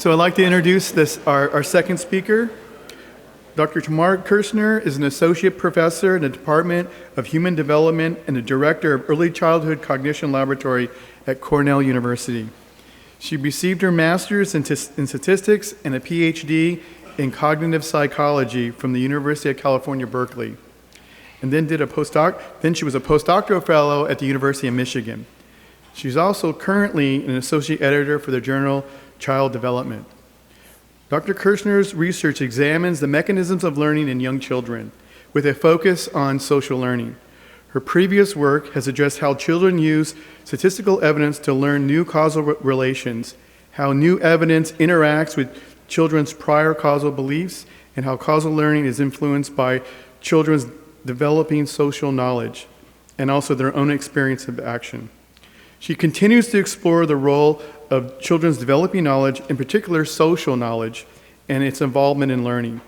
So I'd like to introduce our second speaker. Dr. Tamar Kushnir is an associate professor in the Department of Human Development and the director of Early Childhood Cognition Laboratory at Cornell University. She received her master's in statistics and a PhD in cognitive psychology from the University of California, Berkeley, and then did a postdoc. Then she was a postdoctoral fellow at the University of Michigan. She's also currently an associate editor for the journal Child Development. Dr. Kushnir's research examines the mechanisms of learning in young children with a focus on social learning. Her previous work has addressed how children use statistical evidence to learn new causal relations, how new evidence interacts with children's prior causal beliefs, and how causal learning is influenced by children's developing social knowledge and also their own experience of action. She continues to explore the role of children's developing knowledge, in particular social knowledge, and its involvement in learning.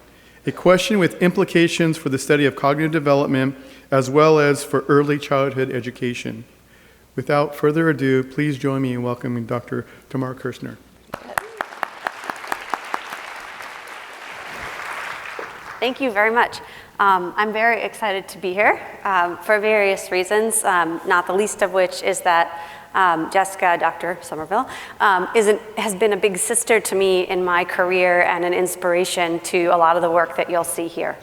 A question with implications for the study of cognitive development as well as for early childhood education. Without further ado, please join me in welcoming Dr. Tamar Kushnir. Thank you very much. I'm very excited to be here for various reasons, not the least of which is that Jessica, Dr. Somerville, has been a big sister to me in my career and an inspiration to a lot of the work that you'll see here.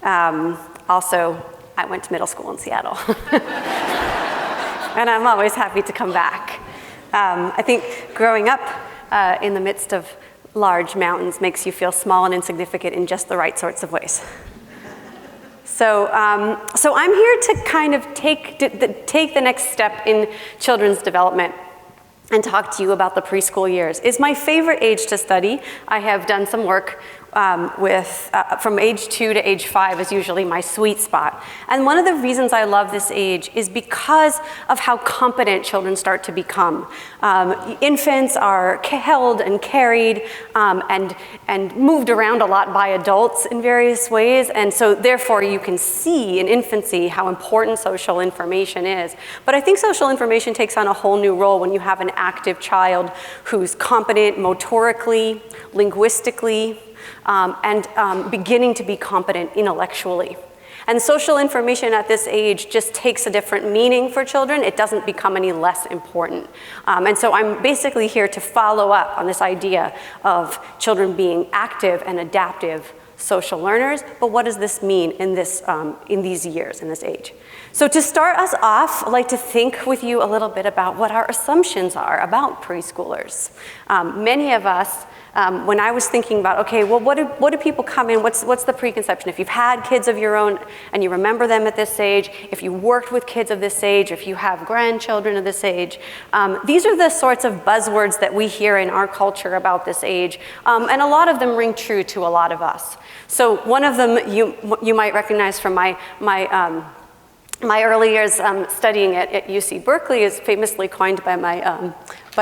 Also, I went to middle school in Seattle. And I'm always happy to come back. I think growing up in the midst of large mountains makes you feel small and insignificant in just the right sorts of ways. So I'm here to kind of take the next step in children's development and talk to you about the preschool years. It's my favorite age to study. I have done some work from age 2 to age 5 is usually my sweet spot. And one of the reasons I love this age is because of how competent children start to become. Infants are held and carried and moved around a lot by adults in various ways. And so therefore you can see in infancy how important social information is. But I think social information takes on a whole new role when you have an active child who's competent motorically, linguistically, and beginning to be competent intellectually. And social information at this age just takes a different meaning for children. It doesn't become any less important. And so I'm basically here to follow up on this idea of children being active and adaptive social learners, but what does this mean in these years, in this age? So to start us off, I'd like to think with you a little bit about what our assumptions are about preschoolers. Many of us, when I was thinking about, okay, well, what do people come in, what's the preconception? If you've had kids of your own and you remember them at this age, if you worked with kids of this age, if you have grandchildren of this age, these are the sorts of buzzwords that we hear in our culture about this age, and a lot of them ring true to a lot of us. So one of them you might recognize from my early years studying at UC Berkeley is famously coined by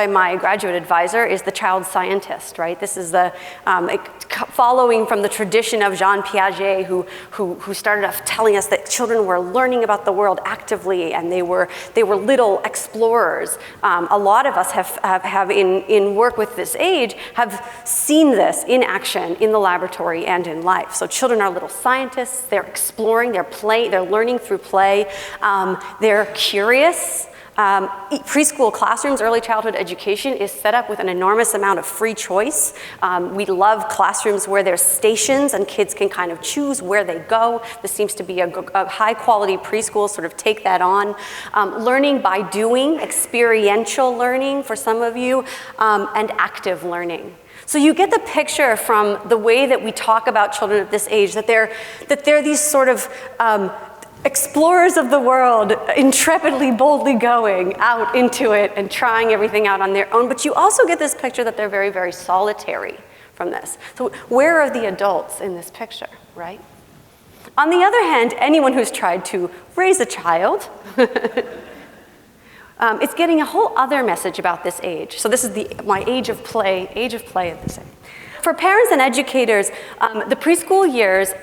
my graduate advisor, is the child scientist, right? This is the following from the tradition of Jean Piaget, who started off telling us that children were learning about the world actively, and they were little explorers. A lot of us have in work with this age have seen this in action in the laboratory and in life. So children are little scientists. They're exploring. They're learning through play. They're curious. Preschool classrooms, early childhood education is set up with an enormous amount of free choice. We love classrooms where there's stations and kids can kind of choose where they go. This seems to be a high quality preschool, sort of take that on. Learning by doing, experiential learning for some of you, and active learning. So you get the picture from the way that we talk about children at this age, that they're these sort of explorers of the world, intrepidly, boldly going out into it and trying everything out on their own. But you also get this picture that they're very, very solitary from this. So where are the adults in this picture, right? On the other hand, anyone who's tried to raise a child, it's getting a whole other message about this age. So this is my age of play at this age. For parents and educators, the preschool years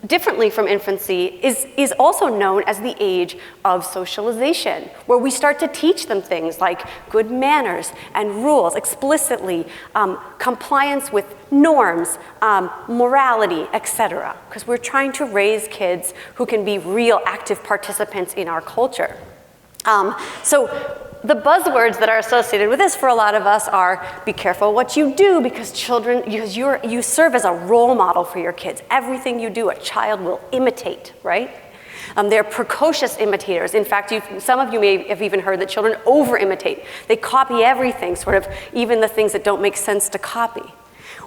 differently from infancy, is also known as the age of socialization, where we start to teach them things like good manners and rules explicitly, compliance with norms, morality, etc. Because we're trying to raise kids who can be real active participants in our culture. So the buzzwords that are associated with this for a lot of us are be careful what you do, because you serve as a role model for your kids. Everything you do, a child will imitate, right? They're precocious imitators. In fact, some of you may have even heard that children over-imitate. They copy everything, sort of even the things that don't make sense to copy.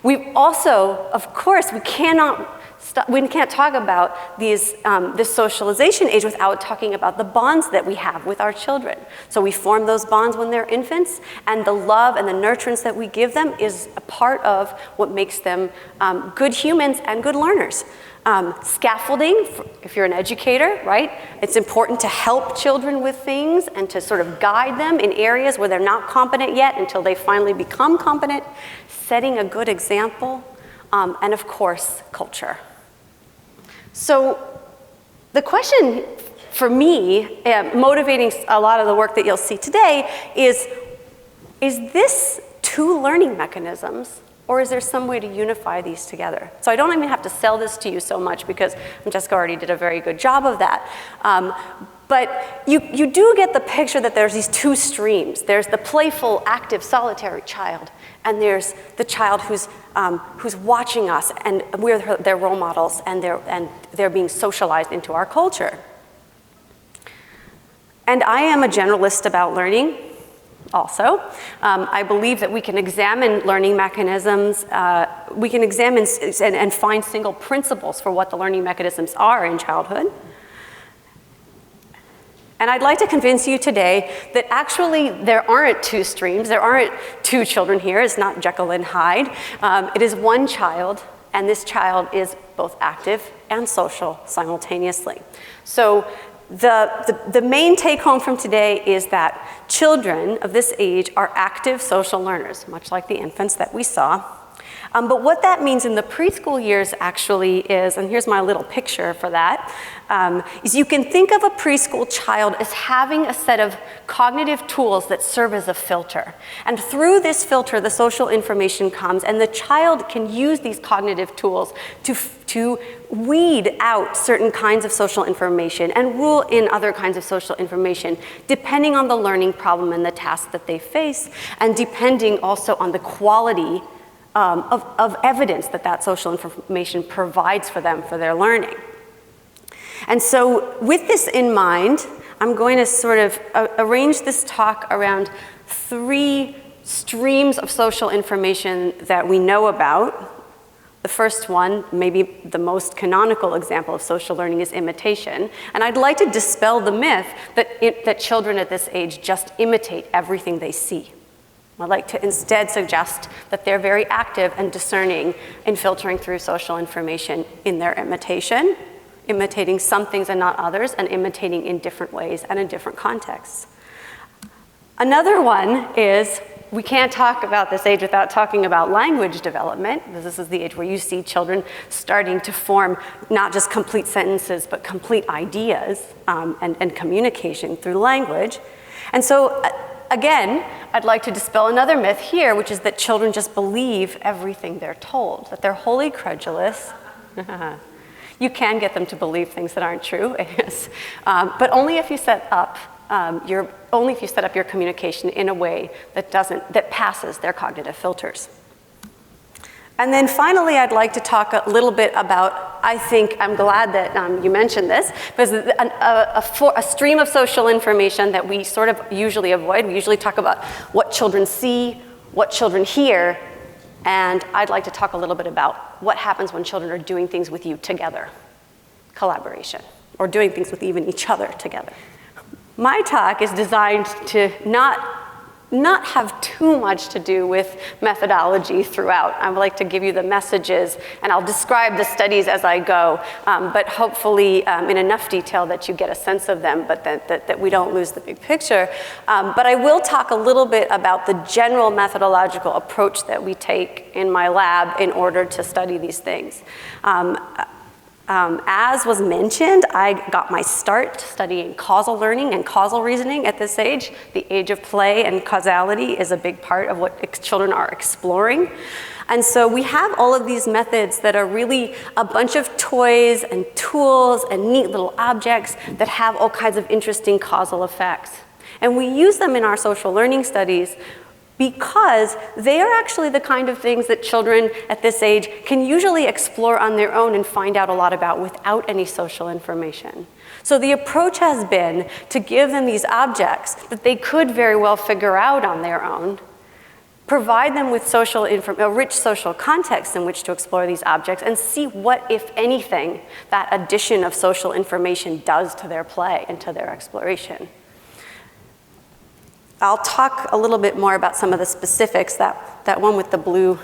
We've also, of course, we can't talk about this socialization age without talking about the bonds that we have with our children. So we form those bonds when they're infants, and the love and the nurturance that we give them is a part of what makes them good humans and good learners. Scaffolding, if you're an educator, right? It's important to help children with things and to sort of guide them in areas where they're not competent yet until they finally become competent. Setting a good example, and of course, culture. So the question for me, motivating a lot of the work that you'll see today, is this two learning mechanisms, or is there some way to unify these together? So I don't even have to sell this to you so much, because Jessica already did a very good job of that. But you do get the picture that there's these two streams. There's the playful, active, solitary child, and there's the child who's watching us, and we're their role models, and they're being socialized into our culture. And I am a generalist about learning also. I believe that we can examine learning mechanisms, we can examine and find single principles for what the learning mechanisms are in childhood. And I'd like to convince you today that actually there aren't two streams, there aren't two children here, it's not Jekyll and Hyde. It is one child, and this child is both active and social simultaneously. So the main take home from today is that children of this age are active social learners, much like the infants that we saw. But what that means in the preschool years actually is, and here's my little picture for that, is you can think of a preschool child as having a set of cognitive tools that serve as a filter. And through this filter, the social information comes, and the child can use these cognitive tools to weed out certain kinds of social information and rule in other kinds of social information, depending on the learning problem and the task that they face, and depending also on the quality of evidence that social information provides for them for their learning. And so with this in mind, I'm going to sort of arrange this talk around three streams of social information that we know about. The first one, maybe the most canonical example of social learning, is imitation. And I'd like to dispel the myth that children at this age just imitate everything they see. I'd like to instead suggest that they're very active and discerning in filtering through social information in their imitation, imitating some things and not others, and imitating in different ways and in different contexts. Another one is, we can't talk about this age without talking about language development. This is the age where you see children starting to form not just complete sentences, but complete ideas and communication through language. And so, again, I'd like to dispel another myth here, which is that children just believe everything they're told, that they're wholly credulous. You can get them to believe things that aren't true, but only if you set up your communication in a way that passes their cognitive filters. And then finally, I'd like to talk a little bit about, I'm glad that you mentioned this, because a stream of social information that we sort of usually avoid. We usually talk about what children see, what children hear, and I'd like to talk a little bit about what happens when children are doing things with you together, collaboration, or doing things with even each other together. My talk is designed to not have too much to do with methodology throughout. I would like to give you the messages, and I'll describe the studies as I go, but hopefully in enough detail that you get a sense of them, but that we don't lose the big picture. But I will talk a little bit about the general methodological approach that we take in my lab in order to study these things. As was mentioned, I got my start studying causal learning and causal reasoning at this age. The age of play and causality is a big part of what children are exploring. And so we have all of these methods that are really a bunch of toys and tools and neat little objects that have all kinds of interesting causal effects. And we use them in our social learning studies because they are actually the kind of things that children at this age can usually explore on their own and find out a lot about without any social information. So the approach has been to give them these objects that they could very well figure out on their own, provide them with a rich social context in which to explore these objects, and see what, if anything, that addition of social information does to their play and to their exploration. I'll talk a little bit more about some of the specifics. That one with the blue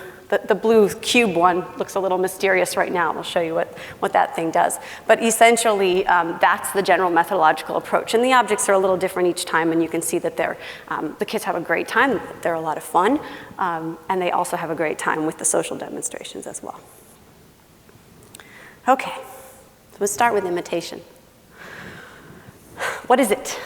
cube one looks a little mysterious right now. I'll show you what that thing does. But essentially, that's the general methodological approach. And the objects are a little different each time, and you can see that the kids have a great time. They're a lot of fun, and they also have a great time with the social demonstrations as well. Okay, so we'll start with imitation. What is it?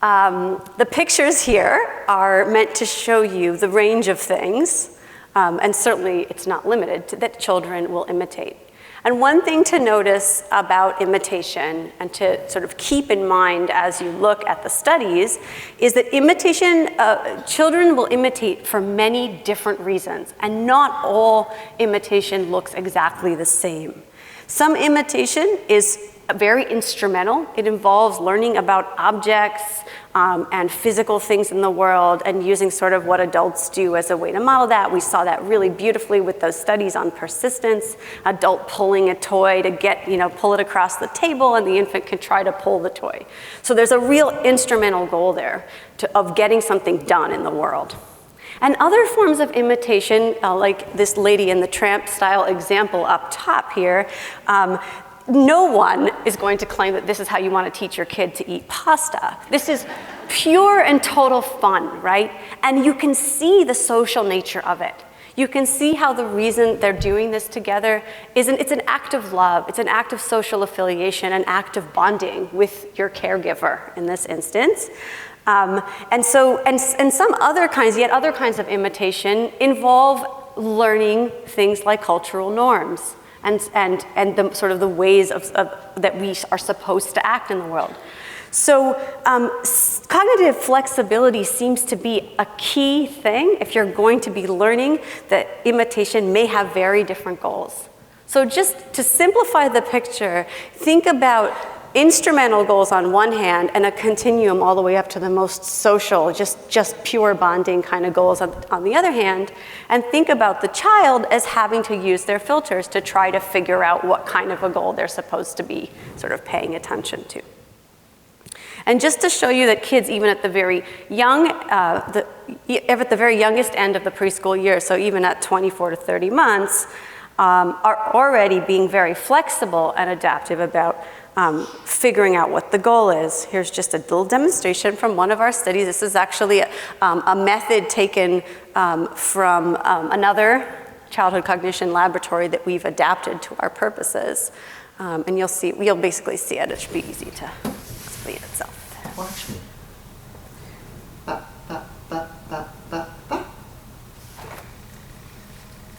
The pictures here are meant to show you the range of things, and certainly it's not limited to that children will imitate. And one thing to notice about imitation and to sort of keep in mind as you look at the studies is that children will imitate for many different reasons, and not all imitation looks exactly the same. Some imitation is very instrumental. It involves learning about objects and physical things in the world and using sort of what adults do as a way to model that. We saw that really beautifully with those studies on persistence, adult pulling a toy to pull it across the table, and the infant can try to pull the toy. So there's a real instrumental goal there of getting something done in the world. And other forms of imitation, like this Lady in the Tramp style example up top here, no one is going to claim that this is how you want to teach your kid to eat pasta. This is pure and total fun, right? And you can see the social nature of it. You can see how the reason they're doing this together it's an act of love, it's an act of social affiliation, an act of bonding with your caregiver in this instance. And some other kinds of imitation involve learning things like cultural norms and the sort of the ways that we are supposed to act in the world. So cognitive flexibility seems to be a key thing if you're going to be learning that imitation may have very different goals. So just to simplify the picture, think about instrumental goals on one hand and a continuum all the way up to the most social, just pure bonding kind of goals on the other hand, and think about the child as having to use their filters to try to figure out what kind of a goal they're supposed to be sort of paying attention to. And just to show you that kids, even at the very youngest end of the preschool year, so even at 24 to 30 months, are already being very flexible and adaptive about figuring out what the goal is. Here's just a little demonstration from one of our studies. This is actually a method taken from another childhood cognition laboratory that we've adapted to our purposes. And you'll basically see it. It should be easy to explain itself. Watch me. Ba, ba, ba, ba, ba, ba.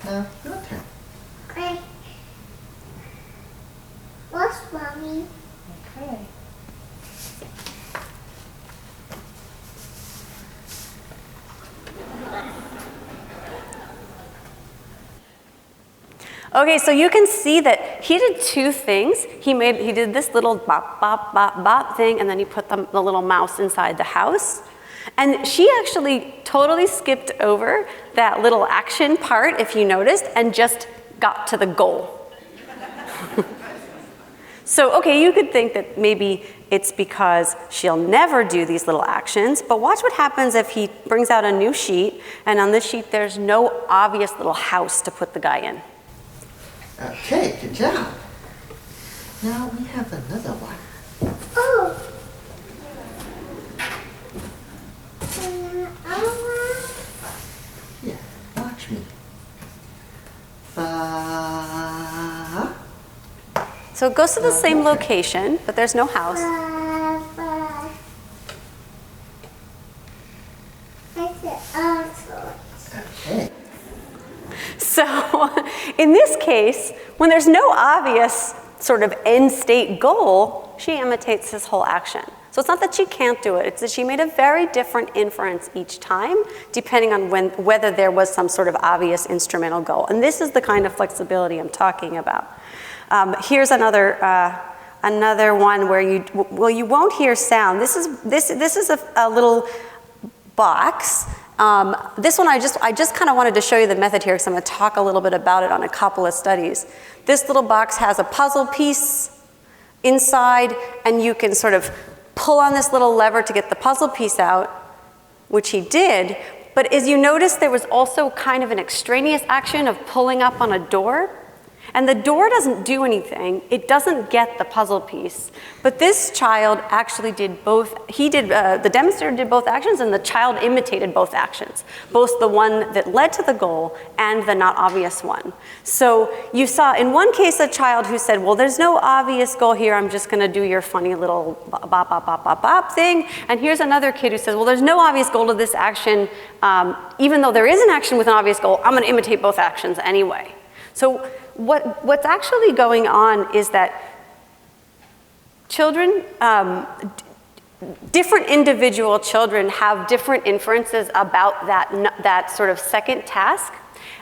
Now, your turn. Okay. What's Mommy? Okay. Okay, so you can see that he did two things. He did this little bop, bop, bop, bop thing, and then he put the little mouse inside the house. And she actually totally skipped over that little action part, if you noticed, and just got to the goal. So, okay, you could think that maybe it's because she'll never do these little actions, but watch what happens if he brings out a new sheet, and on this sheet there's no obvious little house to put the guy in. Okay, good job. Now we have another one. Oh. Here, watch me. Ba, So it goes to the same location, but there's no house. Okay. So in this case, when there's no obvious sort of end state goal, she imitates this whole action. So it's not that she can't do it, it's that she made a very different inference each time, depending on whether there was some sort of obvious instrumental goal. And this is the kind of flexibility I'm talking about. Here's another one where you won't hear sound. This is a little box. This one I just kind of wanted to show you the method here because I'm going to talk a little bit about it on a couple of studies. This little box has a puzzle piece inside, and you can sort of pull on this little lever to get the puzzle piece out, which he did. But as you notice, there was also kind of an extraneous action of pulling up on a door. And the door doesn't do anything. It doesn't get the puzzle piece. But this child actually did both. The demonstrator did both actions, and the child imitated both actions, both the one that led to the goal and the not obvious one. So you saw in one case a child who said, well, there's no obvious goal here. I'm just going to do your funny little bop, bop, bop, bop, bop thing. And here's another kid who says, well, there's no obvious goal to this action. Even though there is an action with an obvious goal, I'm going to imitate both actions anyway. So what's actually going on is that children, different individual children have different inferences about that sort of second task.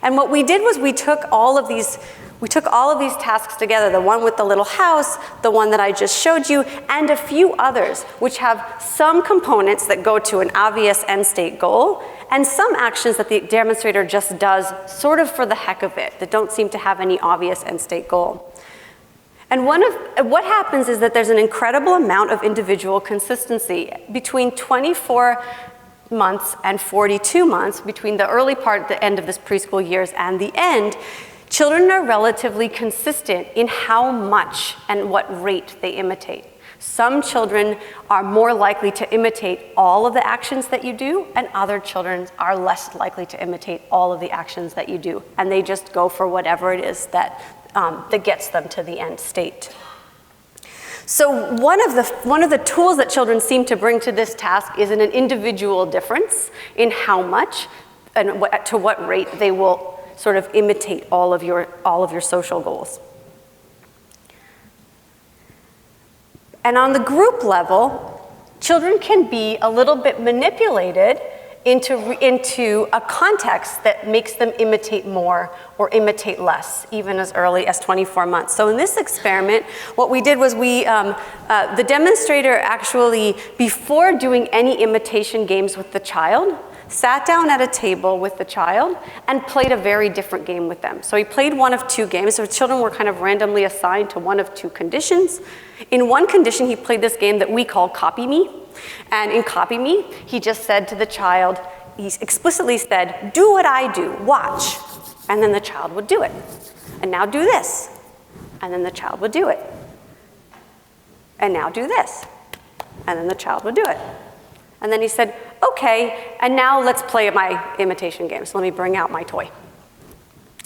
And what we did was we took all of these tasks together, the one with the little house, the one that I just showed you, and a few others, which have some components that go to an obvious end state goal, and some actions that the demonstrator just does sort of for the heck of it, that don't seem to have any obvious end state goal. And what happens is that there's an incredible amount of individual consistency between 24 months and 42 months, between the early part, the end of this preschool years, and the end. Children are relatively consistent in how much and what rate they imitate. Some children are more likely to imitate all of the actions that you do, and other children are less likely to imitate all of the actions that you do, and they just go for whatever it is that gets them to the end state. So one of the tools that children seem to bring to this task is an individual difference in how much and to what rate they will sort of imitate all of your social goals. And on the group level, children can be a little bit manipulated into a context that makes them imitate more or imitate less, even as early as 24 months. So in this experiment, what we did was the demonstrator actually, before doing any imitation games with the child, sat down at a table with the child and played a very different game with them. So he played one of two games. So children were kind of randomly assigned to one of two conditions. In one condition, he played this game that we call Copy Me. And in Copy Me, he just said to the child, he explicitly said, do what I do, watch. And then the child would do it. And now do this. And then the child would do it. And now do this. And then the child would do it. And then he said, okay, and now let's play my imitation game. So let me bring out my toy.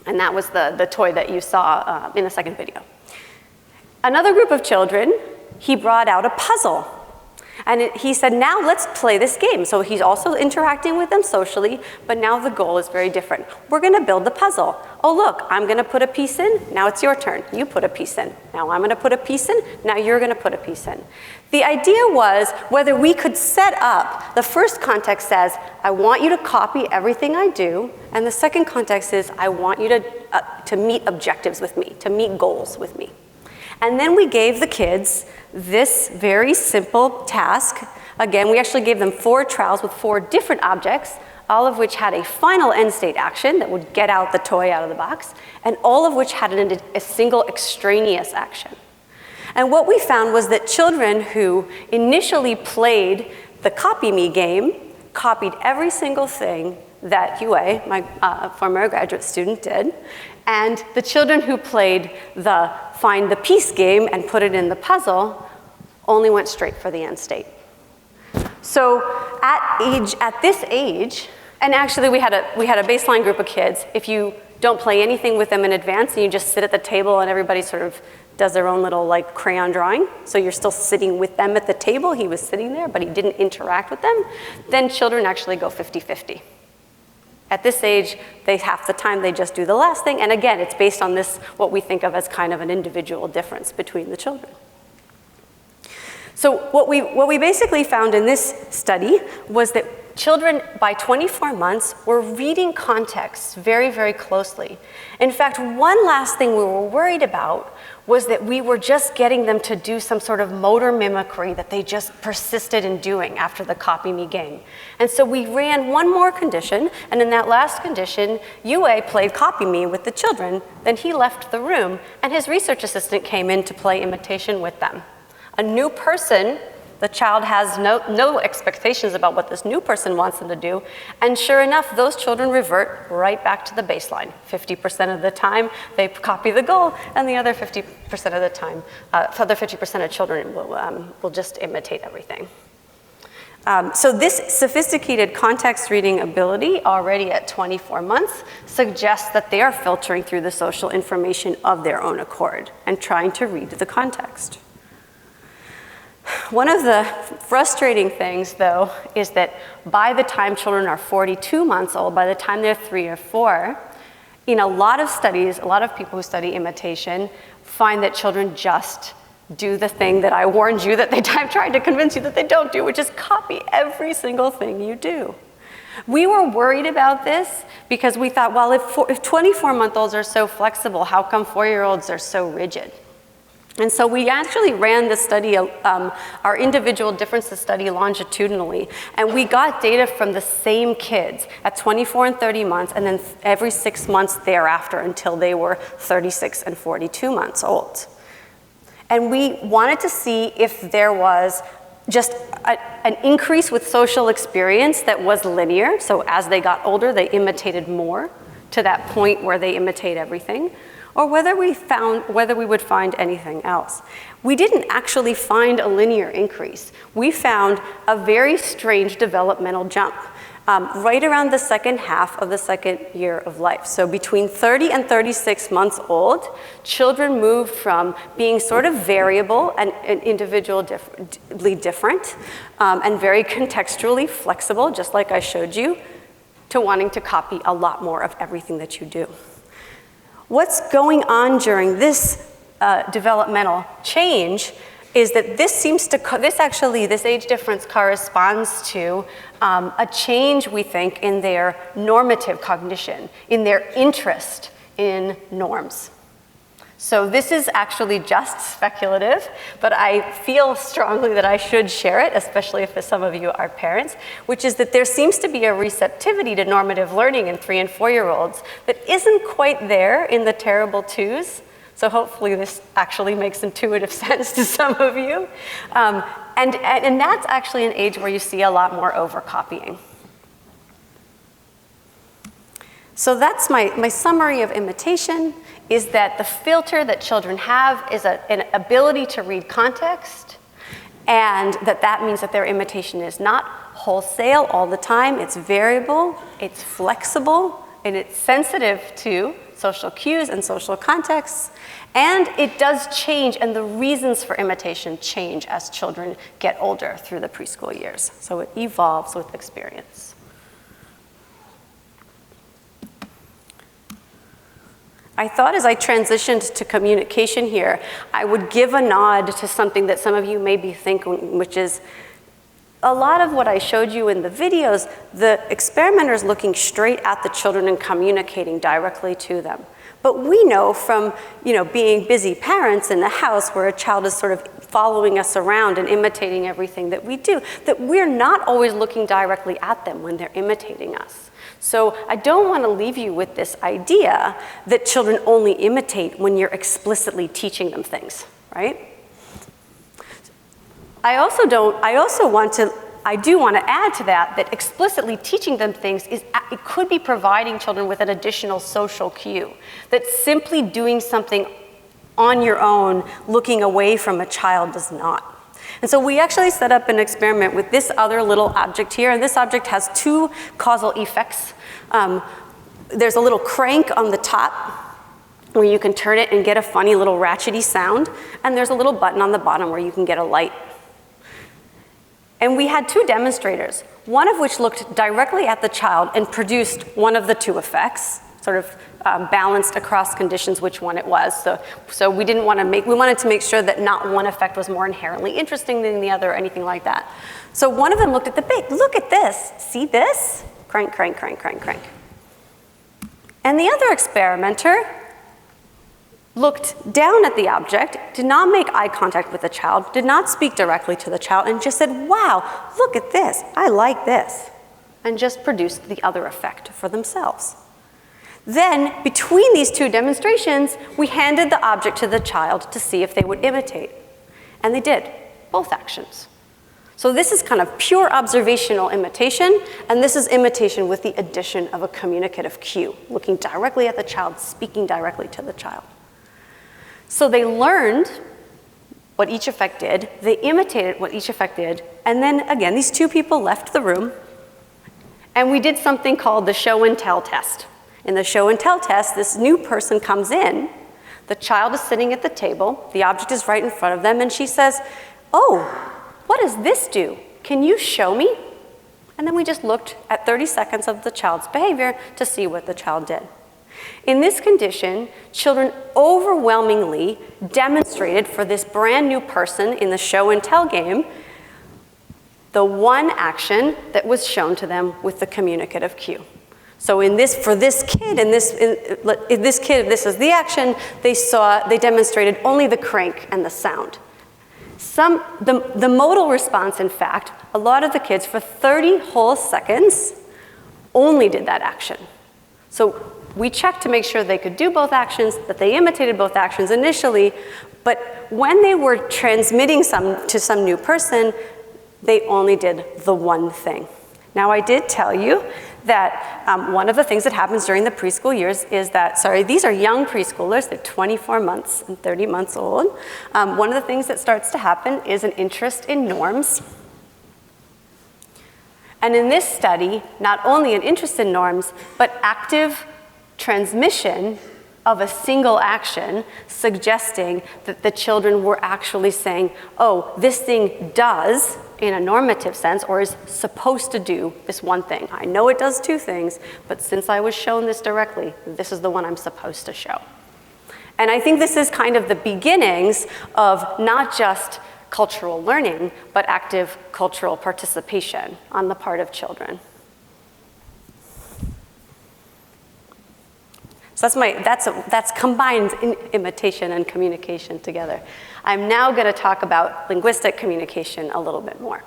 And that was the toy that you saw in the second video. Another group of children, he brought out a puzzle. And he said, now let's play this game. So he's also interacting with them socially, but now the goal is very different. We're going to build the puzzle. Oh, look, I'm going to put a piece in. Now it's your turn. You put a piece in. Now I'm going to put a piece in. Now you're going to put a piece in. The idea was whether we could set up, the first context says, I want you to copy everything I do. And the second context is, I want you to meet objectives with me, to meet goals with me. And then we gave the kids this very simple task. Again, we actually gave them 4 trials with 4 different objects, all of which had a final end state action that would get out the toy out of the box, and all of which had a single extraneous action. And what we found was that children who initially played the Copy Me game copied every single thing that Yue, my former graduate student, did. And the children who played the Find the Piece game and put it in the puzzle only went straight for the end state. So at this age, and actually we had a baseline group of kids. If you don't play anything with them in advance and you just sit at the table and everybody sort of does their own little like crayon drawing, so you're still sitting with them at the table, he was sitting there, but he didn't interact with them, then children actually go 50-50. At this age, half the time they just do the last thing, and again, it's based on this, what we think of as kind of an individual difference between the children. So what we basically found in this study was that children by 24 months were reading context very, very closely. In fact, one last thing we were worried about was that we were just getting them to do some sort of motor mimicry that they just persisted in doing after the copy me game. And so we ran one more condition, and in that last condition, UA played copy me with the children, then he left the room, and his research assistant came in to play imitation with them. A new person, the child has no expectations about what this new person wants them to do, and sure enough, those children revert right back to the baseline. 50% of the time, they copy the goal, and the other 50% of the time, other 50% of children will just imitate everything. So this sophisticated context reading ability already at 24 months suggests that they are filtering through the social information of their own accord and trying to read the context. One of the frustrating things, though, is that by the time children are 42 months old, by the time they're 3 or 4, in a lot of studies, a lot of people who study imitation find that children just do the thing that I warned you that I've tried to convince you that they don't do, which is copy every single thing you do. We were worried about this because we thought, well, if 24-month-olds are so flexible, how come 4-year-olds are so rigid? And so we actually ran the study, our individual differences study longitudinally, and we got data from the same kids at 24 and 30 months, and then every 6 months thereafter until they were 36 and 42 months old. And we wanted to see if there was just an increase with social experience that was linear, so as they got older, they imitated more to that point where they imitate everything, or whether we would find anything else. We didn't actually find a linear increase. We found a very strange developmental jump right around the second half of the second year of life. So between 30 and 36 months old, children moved from being sort of variable and individually different and very contextually flexible, just like I showed you, to wanting to copy a lot more of everything that you do. What's going on during this developmental change is that this age difference corresponds to a change, we think, in their normative cognition, in their interest in norms. So this is actually just speculative, but I feel strongly that I should share it, especially if some of you are parents, which is that there seems to be a receptivity to normative learning in 3 and 4-year-olds that isn't quite there in the terrible 2s. So hopefully this actually makes intuitive sense to some of you. And that's actually an age where you see a lot more overcopying. So that's my summary of imitation, is that the filter that children have is an ability to read context, and that means that their imitation is not wholesale all the time, it's variable, it's flexible, and it's sensitive to social cues and social contexts, and it does change, and the reasons for imitation change as children get older through the preschool years. So it evolves with experience. I thought as I transitioned to communication here, I would give a nod to something that some of you may be thinking, which is a lot of what I showed you in the videos, the experimenters looking straight at the children and communicating directly to them. But we know from being busy parents in the house where a child is sort of following us around and imitating everything that we do, that we're not always looking directly at them when they're imitating us. So I don't want to leave you with this idea that children only imitate when you're explicitly teaching them things, right? I do want to add to that explicitly teaching them things it could be providing children with an additional social cue, that simply doing something on your own, looking away from a child, does not. And so we actually set up an experiment with this other little object here, and this object has 2 causal effects. there's a little crank on the top where you can turn it and get a funny little ratchety sound, and there's a little button on the bottom where you can get a light. And we had 2 demonstrators, one of which looked directly at the child and produced one of the 2 effects, sort of balanced across conditions which one it was. So we wanted to make sure that not one effect was more inherently interesting than the other or anything like that. So one of them looked at the bait. Look at this. See this? Crank, crank, crank, crank, crank. And the other experimenter looked down at the object, did not make eye contact with the child, did not speak directly to the child, and just said, wow, look at this, I like this, and just produced the other effect for themselves. Then, between these 2 demonstrations, we handed the object to the child to see if they would imitate. And they did, both actions. So this is kind of pure observational imitation, and this is imitation with the addition of a communicative cue, looking directly at the child, speaking directly to the child. So they learned what each effect did, they imitated what each effect did, and then again, these 2 people left the room, and we did something called the show and tell test. In the show and tell test, this new person comes in, the child is sitting at the table, the object is right in front of them, and she says, oh, what does this do? Can you show me? And then we just looked at 30 seconds of the child's behavior to see what the child did. In this condition, children overwhelmingly demonstrated for this brand new person in the show and tell game the one action that was shown to them with the communicative cue. So for this kid, this is the action, they demonstrated only the crank and the sound. The modal response, in fact, a lot of the kids for 30 whole seconds only did that action. So we checked to make sure they could do both actions, that they imitated both actions initially, but when they were transmitting to some new person, they only did the one thing. Now, I did tell you that one of the things that happens during the preschool years is that, these are young preschoolers, they're 24 months and 30 months old. One of the things that starts to happen is an interest in norms. And in this study, not only an interest in norms, but active transmission of a single action, suggesting that the children were actually saying, oh, this thing does, in a normative sense, or is supposed to do this one thing. I know it does 2 things, but since I was shown this directly, this is the one I'm supposed to show. And I think this is kind of the beginnings of not just cultural learning, but active cultural participation on the part of children. So that's combined imitation and communication together. I'm now going to talk about linguistic communication a little bit more.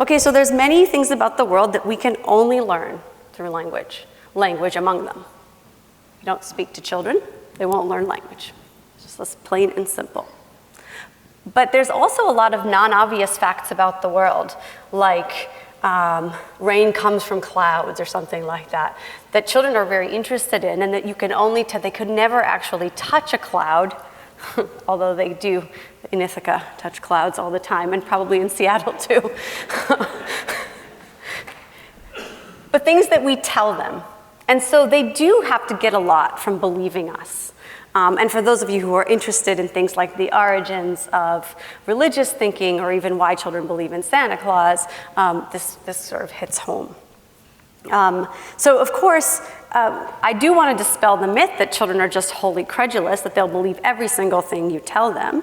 Okay, so there's many things about the world that we can only learn through language among them. If you don't speak to children, they won't learn language. It's just this plain and simple. But there's also a lot of non-obvious facts about the world, like rain comes from clouds or something like that children are very interested in, and that you can only they could never actually touch a cloud, although they do in Ithaca touch clouds all the time, and probably in Seattle too. But things that we tell them. And so they do have to get a lot from believing us. And for those of you who are interested in things like the origins of religious thinking, or even why children believe in Santa Claus, this sort of hits home. So of course, I do want to dispel the myth that children are just wholly credulous, that they'll believe every single thing you tell them.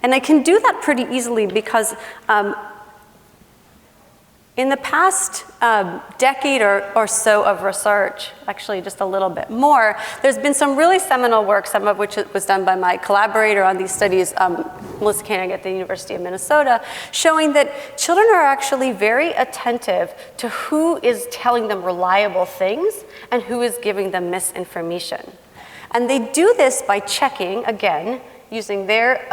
And I can do that pretty easily because in the past decade or so of research, actually just a little bit more, there's been some really seminal work, some of which was done by my collaborator on these studies, Melissa Koenig at the University of Minnesota, showing that children are actually very attentive to who is telling them reliable things and who is giving them misinformation. And they do this by checking, again, using their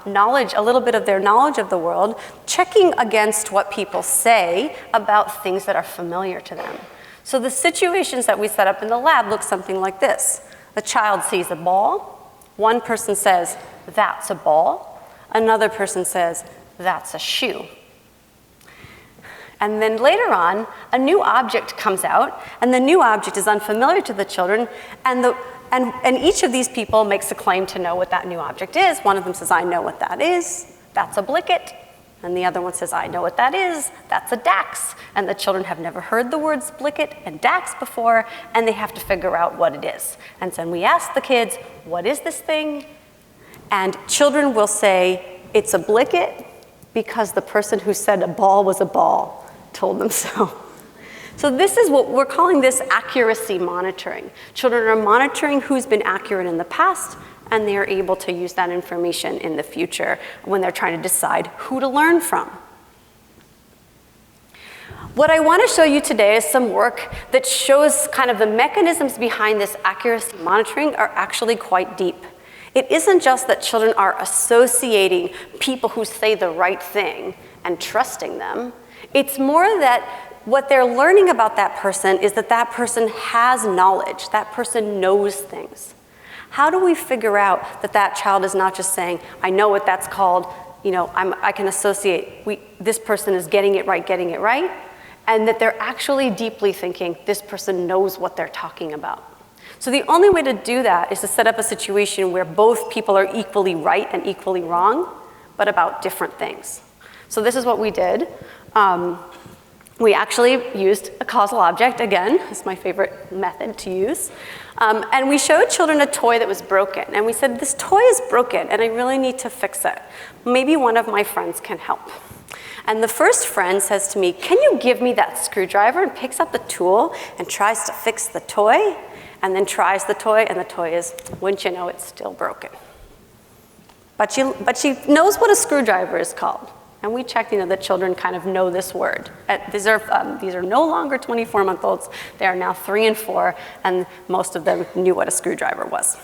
knowledge, a little bit of their knowledge of the world, checking against what people say about things that are familiar to them. So the situations that we set up in the lab look something like this. The child sees a ball. One person says, that's a ball. Another person says, that's a shoe. And then later on, a new object comes out, and the new object is unfamiliar to the children, and each of these people makes a claim to know what that new object is. One of them says, I know what that is, that's a blicket. And the other one says, I know what that is, that's a dax. And the children have never heard the words blicket and dax before, and they have to figure out what it is. And so we ask the kids, what is this thing? And children will say, it's a blicket, because the person who said a ball was a ball told them so. So this is what we're calling this accuracy monitoring. Children are monitoring who's been accurate in the past, and they are able to use that information in the future when they're trying to decide who to learn from. What I want to show you today is some work that shows kind of the mechanisms behind this accuracy monitoring are actually quite deep. It isn't just that children are associating people who say the right thing and trusting them. It's more that what they're learning about that person is that that person has knowledge, that person knows things. How do we figure out that that child is not just saying, I know what that's called, I can associate, this person is getting it right, and that they're actually deeply thinking, this person knows what they're talking about. So the only way to do that is to set up a situation where both people are equally right and equally wrong, but about different things. So this is what we did. We actually used a causal object, again, it's my favorite method to use. And we showed children a toy that was broken. And we said, this toy is broken and I really need to fix it. Maybe one of my friends can help. And the first friend says to me, can you give me that screwdriver? And picks up the tool and tries to fix the toy, and then tries the toy, and the toy is, wouldn't you know, it's still broken. But she knows what a screwdriver is called. And we checked, the children kind of know this word. These are no longer 24-month-olds. They are now 3 and 4, and most of them knew what a screwdriver was.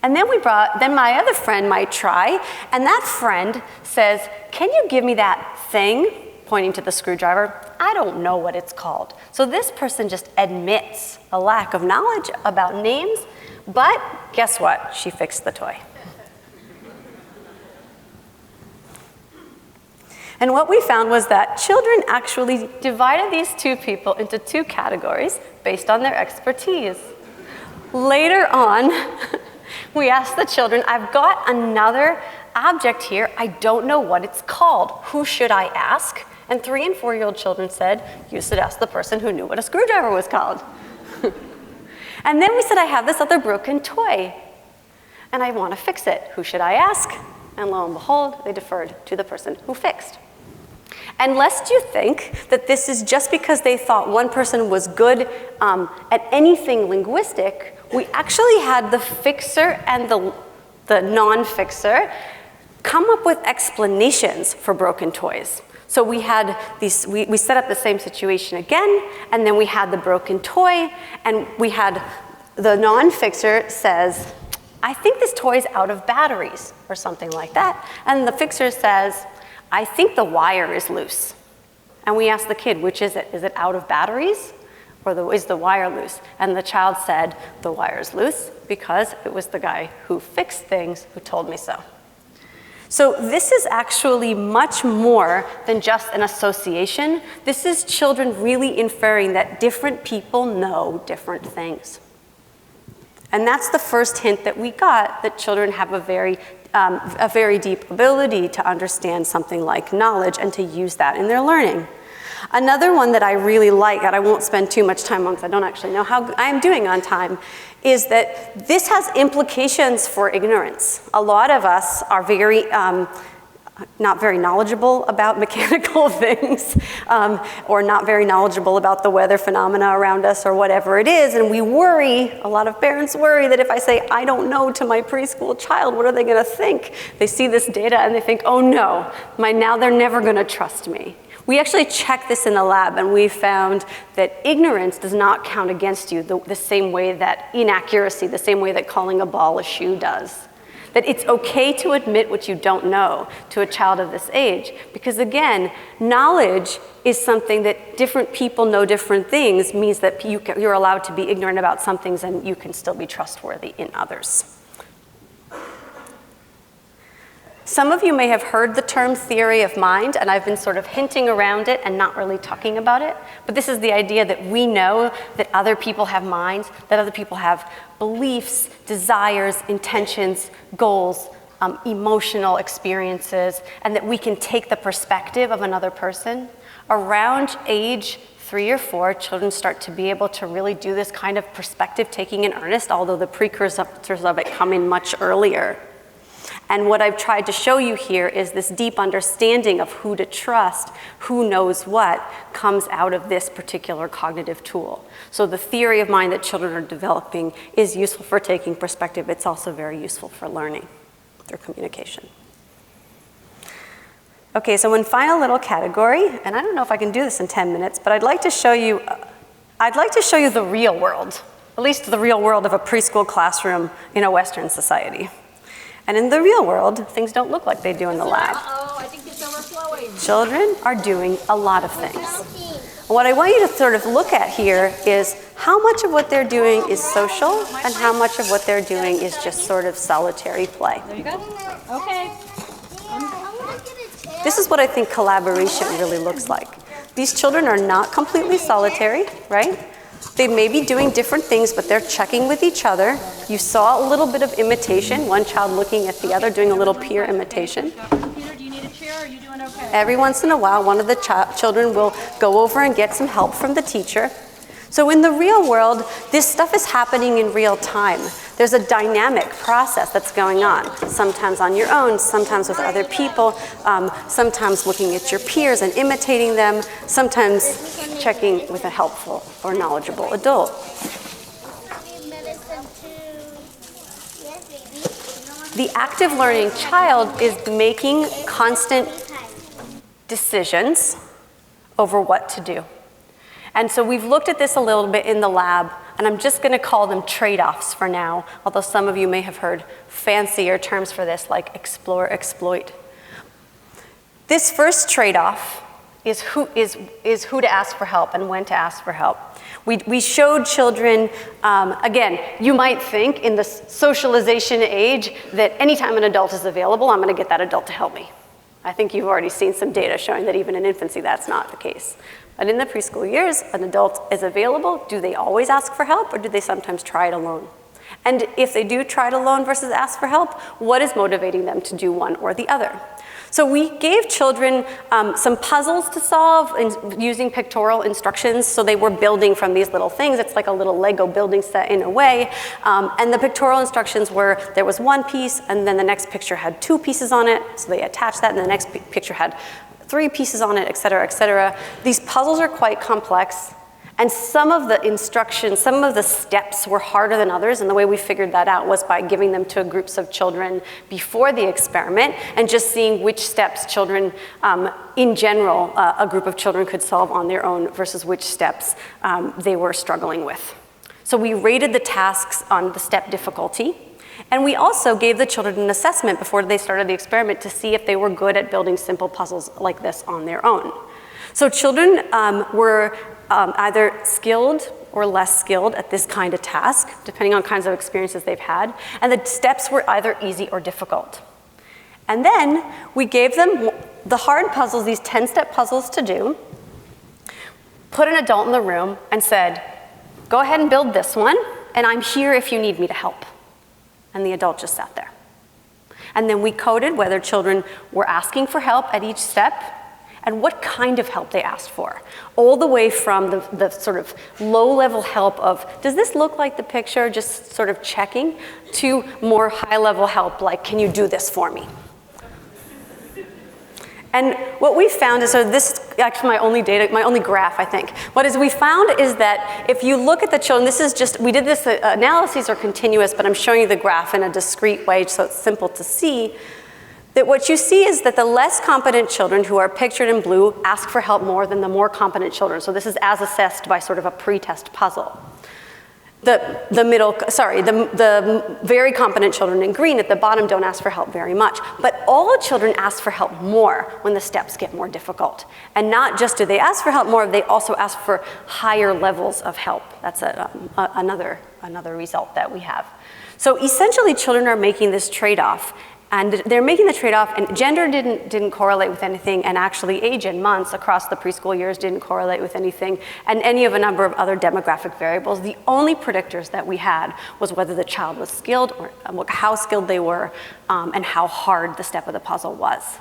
And then then my other friend might try, and that friend says, can you give me that thing? Pointing to the screwdriver. I don't know what it's called. So this person just admits a lack of knowledge about names, but guess what? She fixed the toy. And what we found was that children actually divided these two people into two categories based on their expertise. Later on, we asked the children, I've got another object here. I don't know what it's called. Who should I ask? And 3 and 4-year-old children said, you should ask the person who knew what a screwdriver was called. And then we said, I have this other broken toy, and I want to fix it. Who should I ask? And lo and behold, they deferred to the person who fixed. And lest you think that this is just because they thought one person was good at anything linguistic, we actually had the fixer and the non-fixer come up with explanations for broken toys. So we had these, we set up the same situation again, and then we had the broken toy, and we had the non-fixer says, I think this toy's out of batteries, or something like that. And the fixer says, I think the wire is loose. And we asked the kid, which is it? Is it out of batteries, or is the wire loose? And the child said, the wire's loose because it was the guy who fixed things who told me so. So this is actually much more than just an association. This is children really inferring that different people know different things. And that's the first hint that we got, that children have a very deep ability to understand something like knowledge and to use that in their learning. Another one that I really like, and I won't spend too much time on because I don't actually know how I'm doing on time, is that this has implications for ignorance. A lot of us are not very knowledgeable about mechanical things, or not very knowledgeable about the weather phenomena around us or whatever it is, and we worry, a lot of parents worry that if I say, I don't know to my preschool child, what are they gonna think? They see this data and they think, oh no, now they're never gonna trust me. We actually checked this in the lab, and we found that ignorance does not count against you the same way that inaccuracy, the same way that calling a ball a shoe does. That it's okay to admit what you don't know to a child of this age, because again, knowledge is something that different people know different things, means that you're allowed to be ignorant about some things and you can still be trustworthy in others. Some of you may have heard the term theory of mind, and I've been sort of hinting around it and not really talking about it. But this is the idea that we know that other people have minds, that other people have beliefs, desires, intentions, goals, emotional experiences, and that we can take the perspective of another person. Around age 3 or 4, children start to be able to really do this kind of perspective taking in earnest, although the precursors of it come in much earlier. And what I've tried to show you here is this deep understanding of who to trust, who knows what, comes out of this particular cognitive tool. So the theory of mind that children are developing is useful for taking perspective. It's also very useful for learning through communication. Okay, so one final little category, and I don't know if I can do this in 10 minutes, but I'd like to show you the real world, at least the real world of a preschool classroom in a Western society. And in the real world, things don't look like they do in the lab. Uh-oh, I think it's overflowing. Children are doing a lot of things. What I want you to sort of look at here is how much of what they're doing is social and how much of what they're doing is just sort of solitary play. There you go. Okay. This is what I think collaboration really looks like. These children are not completely solitary, right? They may be doing different things, but they're checking with each other. You saw a little bit of imitation, one child looking at the other, doing a little peer imitation. Peter, do you need a chair? Or are you doing okay? Every once in a while, one of the children will go over and get some help from the teacher. So in the real world, this stuff is happening in real time. There's a dynamic process that's going on, sometimes on your own, sometimes with other people, sometimes looking at your peers and imitating them, sometimes checking with a helpful or knowledgeable adult. The active learning child is making constant decisions over what to do. And so we've looked at this a little bit in the lab, and I'm just going to call them trade-offs for now, although some of you may have heard fancier terms for this, like explore, exploit. This first trade-off is who to ask for help and when to ask for help. We showed children, again, you might think in the socialization age that anytime an adult is available, I'm going to get that adult to help me. I think you've already seen some data showing that even in infancy, that's not the case. But in the preschool years, an adult is available. Do they always ask for help, or do they sometimes try it alone? And if they do try it alone versus ask for help, what is motivating them to do one or the other? So we gave children some puzzles to solve using pictorial instructions. So they were building from these little things. It's like a little Lego building set in a way. And the pictorial instructions were, there was one piece, and then the next picture had 2 pieces on it. So they attached that, and the next picture had 3 pieces on it, et cetera, et cetera. These puzzles are quite complex. And some of the instructions, some of the steps were harder than others, and the way we figured that out was by giving them to groups of children before the experiment and just seeing which steps children, in general, a group of children could solve on their own versus which steps they were struggling with. So we rated the tasks on the step difficulty, and we also gave the children an assessment before they started the experiment to see if they were good at building simple puzzles like this on their own. So children were either skilled or less skilled at this kind of task, depending on kinds of experiences they've had, and the steps were either easy or difficult. And then we gave them the hard puzzles, these 10-step puzzles to do, put an adult in the room and said, go ahead and build this one, and I'm here if you need me to help. And the adult just sat there. And then we coded whether children were asking for help at each step and what kind of help they asked for, all the way from the sort of low-level help of, does this look like the picture, just sort of checking, to more high-level help like, can you do this for me? And what we found is, so this is actually my only graph, I think. What we found is that if you look at the children, this is just, we did this, analyses are continuous, but I'm showing you the graph in a discrete way so it's simple to see, that what you see is that the less competent children who are pictured in blue ask for help more than the more competent children. So this is as assessed by sort of a pre-test puzzle. The very competent children in green at the bottom don't ask for help very much, but all children ask for help more when the steps get more difficult. And not just do they ask for help more, they also ask for higher levels of help. That's another result that we have. So essentially children are making this trade-off. And they're making the trade-off, and gender didn't correlate with anything, and actually age in months across the preschool years didn't correlate with anything, and any of a number of other demographic variables. The only predictors that we had was whether the child was skilled, or how skilled they were, and how hard the step of the puzzle was.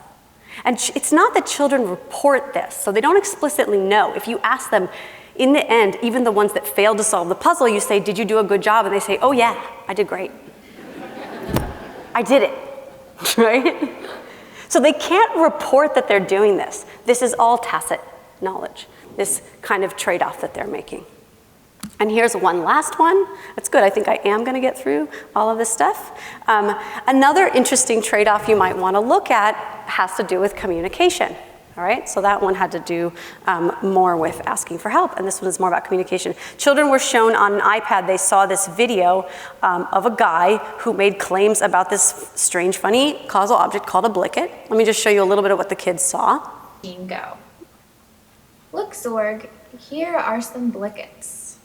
And it's not that children report this, so they don't explicitly know. If you ask them, in the end, even the ones that failed to solve the puzzle, you say, did you do a good job? And they say, oh yeah, I did great. I did it. Right? So they can't report that they're doing this. This is all tacit knowledge, this kind of trade-off that they're making. And here's one last one. That's good. I think I am going to get through all of this stuff. Another interesting trade-off you might want to look at has to do with communication. All right, so that one had to do more with asking for help, and this one is more about communication. Children were shown on an iPad, they saw this video of a guy who made claims about this strange, funny causal object called a blicket. Let me just show you a little bit of what the kids saw. Go. Look, Zorg, here are some blickets.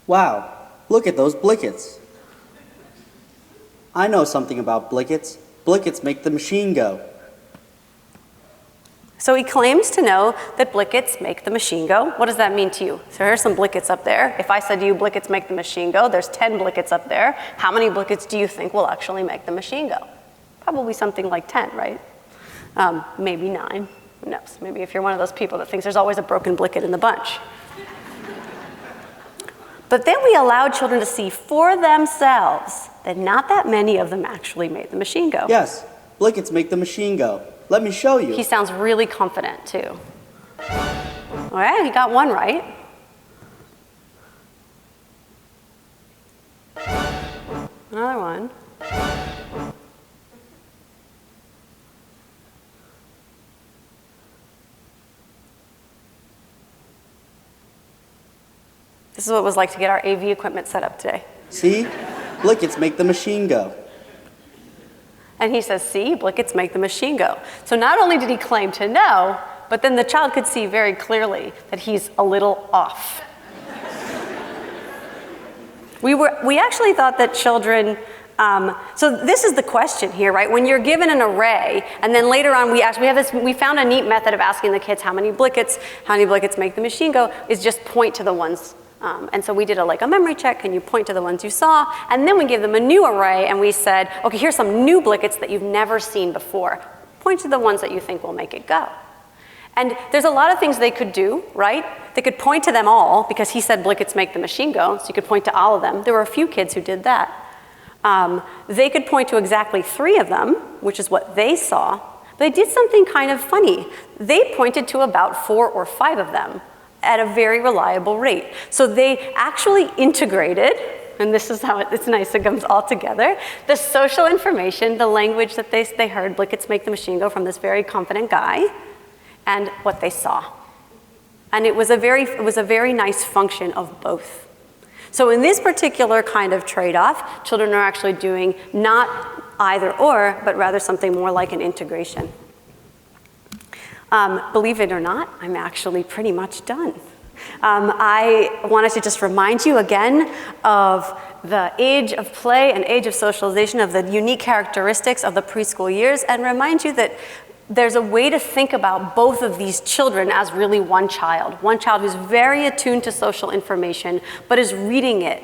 Wow, look at those blickets. I know something about blickets. Blickets make the machine go. So he claims to know that blickets make the machine go. What does that mean to you? So here's some blickets up there. If I said to you, blickets make the machine go, there's 10 blickets up there. How many blickets do you think will actually make the machine go? Probably something like 10, right? Maybe 9, who knows? Maybe if you're one of those people that thinks there's always a broken blicket in the bunch. But then we allowed children to see for themselves that not that many of them actually made the machine go. Yes, blickets make the machine go. Let me show you. He sounds really confident, too. All right, he got one right. Another one. This is what it was like to get our AV equipment set up today. See? Blickets make the machine go. And he says, see, blickets make the machine go. So not only did he claim to know, but then the child could see very clearly that he's a little off. We actually thought that children, so this is the question here, right? When you're given an array, and then later on we found a neat method of asking the kids how many blickets make the machine go, is just point to the ones. And so we did a memory check, and you point to the ones you saw, and then we gave them a new array, and we said, okay, here's some new blickets that you've never seen before. Point to the ones that you think will make it go. And there's a lot of things they could do, right? They could point to them all, because he said blickets make the machine go, so you could point to all of them. There were a few kids who did that. They could point to exactly 3 of them, which is what they saw, but they did something kind of funny. They pointed to about 4 or 5 of them at a very reliable rate. So they actually integrated, and this is how it's nice, it comes all together, the social information, the language that they heard, blickets make the machine go, from this very confident guy, and what they saw. And it was a very nice function of both. So in this particular kind of trade-off, children are actually doing not either or, but rather something more like an integration. Believe it or not, I'm actually pretty much done. I wanted to just remind you again of the age of play and age of socialization, of the unique characteristics of the preschool years, and remind you that there's a way to think about both of these children as really one child who's very attuned to social information, but is reading it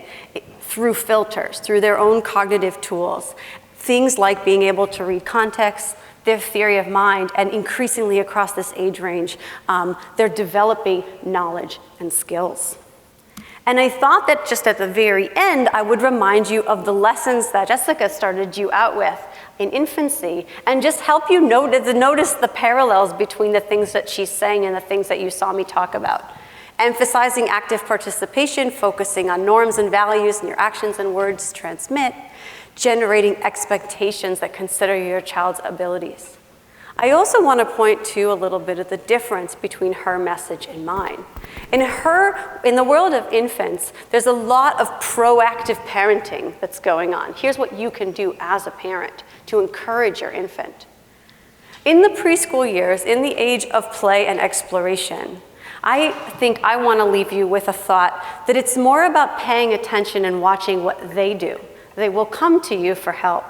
through filters, through their own cognitive tools. Things like being able to read context, their theory of mind, and increasingly across this age range, they're developing knowledge and skills. And I thought that just at the very end, I would remind you of the lessons that Jessica started you out with in infancy, and just help you notice the parallels between the things that she's saying and the things that you saw me talk about. Emphasizing active participation, focusing on norms and values and your actions and words transmit, generating expectations that consider your child's abilities. I also want to point to a little bit of the difference between her message and mine. In the world of infants, there's a lot of proactive parenting that's going on. Here's what you can do as a parent to encourage your infant. In the preschool years, in the age of play and exploration, I think I want to leave you with a thought that it's more about paying attention and watching what they do. They will come to you for help.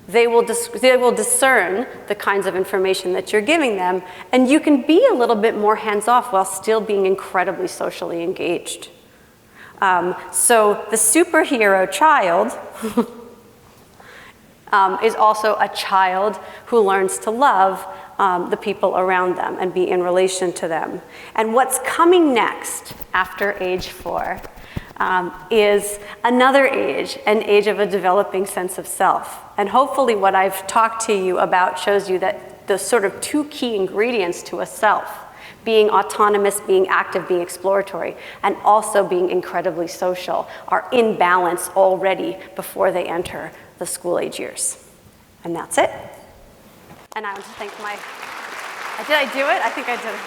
They will discern the kinds of information that you're giving them, and you can be a little bit more hands-off while still being incredibly socially engaged. So the superhero child is also a child who learns to love the people around them and be in relation to them. And what's coming next after age 4 is another age, an age of a developing sense of self. And hopefully what I've talked to you about shows you that the sort of 2 key ingredients to a self, being autonomous, being active, being exploratory, and also being incredibly social, are in balance already before they enter the school age years. And that's it. And I want to thank did I do it? I think I did it.